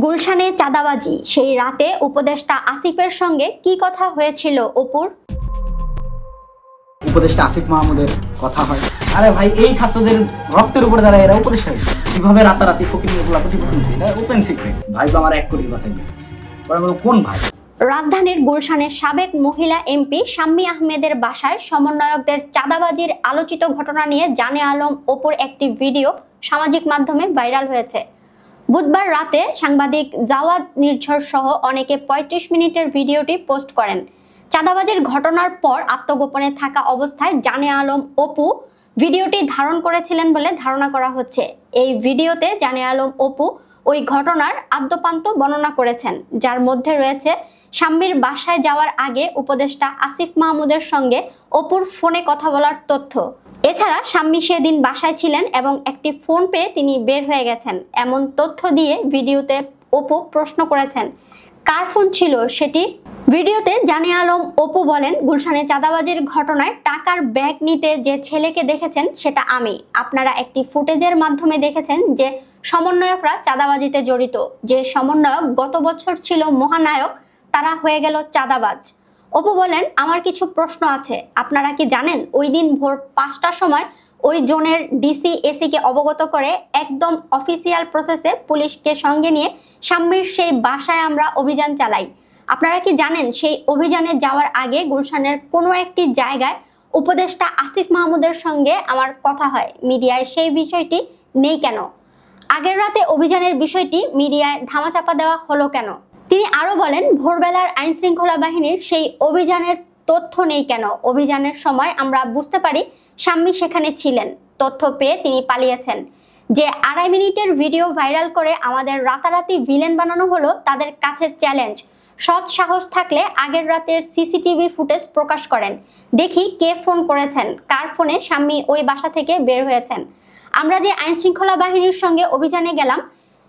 গুলশানে চাঁদাবাজি, সেই রাতে উপদেষ্টা আসিফের সঙ্গে কি কথা হয়েছিল অপুর? উপদেষ্টা আসিফ মাহমুদের কথা হয়। আরে ভাই, এই ছাত্রদের রক্তের উপরে যারা এরা উপদেষ্টা কিভাবে রাতারাতি ফকির গোলাপতি করতেছে, এটা ওপেন সিক্রেট। ভাই তো আমার এক কোটি কথাই বলতেছে, কোন ভাই? রাজধানীর গুলশানের সাবেক মহিলা এমপি শাম্মী আহমেদের বাসায় সমন্বয়কদের চাঁদাবাজির আলোচিত ঘটনা নিয়ে জানে আলম অপুর একটি ভিডিও সামাজিক মাধ্যমে ভাইরাল হয়েছে। বুধবার রাতে সাংবাদিক জাওয়াদ নির্ঝর সহ অনেকে ৩৫ মিনিটের ভিডিওটি পোস্ট করেন। চাঁদাবাজির ঘটনার পর আত্মগোপনে থাকা অবস্থায় জানে আলম অপু ভিডিওটি ধারণ করেছিলেন বলে ধারণা করা হচ্ছে। এই ভিডিওতে জানে আলম অপু ওই ঘটনার আদ্যোপান্ত বর্ণনা করেছেন, যার মধ্যে রয়েছে শাম্মীর বাসায় যাওয়ার আগে উপদেষ্টা আসিফ মাহমুদের সঙ্গে অপুর ফোনে কথা বলার তথ্য। এছাড়া শাম্মী সেদিন বাসায় ছিলেন এবং একটি ফোন পেয়ে তিনি বের হয়ে গেছেন এমন তথ্য দিয়ে ভিডিওতে অপু প্রশ্ন করেছেন কার ফোন ছিল সেটি। ভিডিওতে জানে আলম অপু বলেন, গুলশানে চাঁদাবাজির ঘটনায় টাকার ব্যাগ নিতে যে ছেলেকে দেখেছেন সেটা আমি। আপনারা একটি ফুটেজের মাধ্যমে দেখেছেন যে সমন্বয়করা চাঁদাবাজিতে জড়িত। যে সমন্বয়ক গত বছর ছিল মহানায়ক, তারা হয়ে গেল চাঁদাবাজ। অপু বলেন, আমার কিছু প্রশ্ন আছে। আপনারা কি জানেন ওই দিন ভোর ৫টার সময় ওই জোনের ডিসি এসিকে অবগত করে একদম অফিসিয়াল প্রসেসে পুলিশকে সঙ্গে নিয়ে শাম্মীর সেই বাসায় আমরা অভিযান চালাই। আপনারা কি জানেন সেই অভিযানে যাওয়ার আগে গুলশানের কোনো একটি জায়গায় উপদেষ্টা আসিফ মাহমুদের সঙ্গে আমার কথা হয়। মিডিয়ায় সেই বিষয়টি নেই কেন? আগের রাতে অভিযানের বিষয়টি মিডিয়ায় ধামাচাপা দেওয়া হলো কেন? তিনি আরো বলেন, ভোরবেলার আইন শৃঙ্খলা বাহিনীর সেই অভিযানের তথ্য নেই কেন? অভিযানের সময় আমরা বুঝতে পারি শাম্মী সেখানে ছিলেন। তথ্য পেয়ে তিনি পালিয়েছেন। যে ২.৫ মিনিটের ভিডিও ভাইরাল করে আমাদের রাতারাতি ভিলেন বানানো হলো তাদের কাছে চ্যালেঞ্জ। সৎ সাহস থাকলে আগের রাতের সিসিটিভি ফুটেজ প্রকাশ করেন, দেখি কে ফোন করেছেন, কার ফোনে শাম্মী ওই বাসা থেকে বের হয়েছেন। আমরা যে আইন শৃঙ্খলা বাহিনীর সঙ্গে অভিযানে গেলাম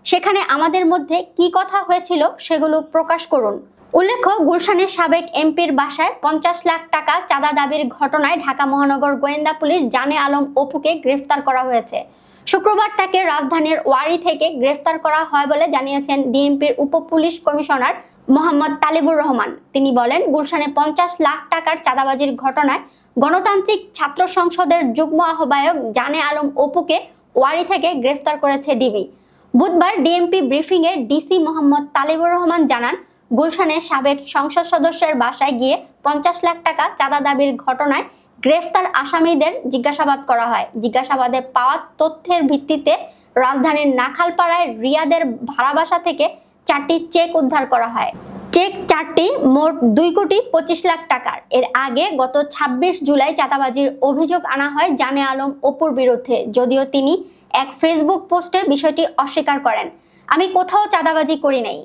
সেখানে আমাদের মধ্যে কি কথা হয়েছিল সেগুলো প্রকাশ করুন। উল্লেখ্য, গুলশানের সাবেক এমপির বাসায় ৫০ লাখ টাকা চাঁদা দাবির ঘটনায় ঢাকা মহানগর গোয়েন্দা পুলিশ জানে আলম অপুকে গ্রেফতার করা হয়েছে। শুক্রবার তাকে রাজধানীর ওয়ারি থেকে গ্রেফতার করা হয় বলে জানিয়েছেন ডিএমপির উপ পুলিশ কমিশনার মোহাম্মদ তালিবুর রহমান। তিনি বলেন, গুলশানে ৫০ লাখ টাকার চাঁদাবাজির ঘটনায় গণতান্ত্রিক ছাত্র সংসদের যুগ্ম আহ্বায়ক জানে আলম অপুকে ওয়ারি থেকে গ্রেফতার করেছে ডিবি। বুধবার ডিএমপি ব্রিফিংয়ে ডিসি মোহাম্মদ তালিবুর রহমান জানান, গুলশানের সাবেক সংসদ সদস্যের বাসায় গিয়ে ৫০ লাখ টাকা চাঁদা দাবির ঘটনায় গ্রেফতার আসামিদের জিজ্ঞাসাবাদ করা হয়। জিজ্ঞাসাবাদে পাওয়া তথ্যের ভিত্তিতে রাজধানীর নাখালপাড়ায় রিয়াদের ভাড়া বাসা থেকে ৪টি চেক উদ্ধার করা হয়। চেক ৪টি মোট ২,২৫,০০,০০০ টাকার। এর আগে গত ২৬ জুলাই চাঁদাবাজির অভিযোগ আনা হয় জানে আলম অপুর বিরুদ্ধে, যদিও তিনি এক ফেসবুক পোস্টে বিষয়টি অস্বীকার করেন। আমি কোথাও চাঁদাবাজি করি নাই।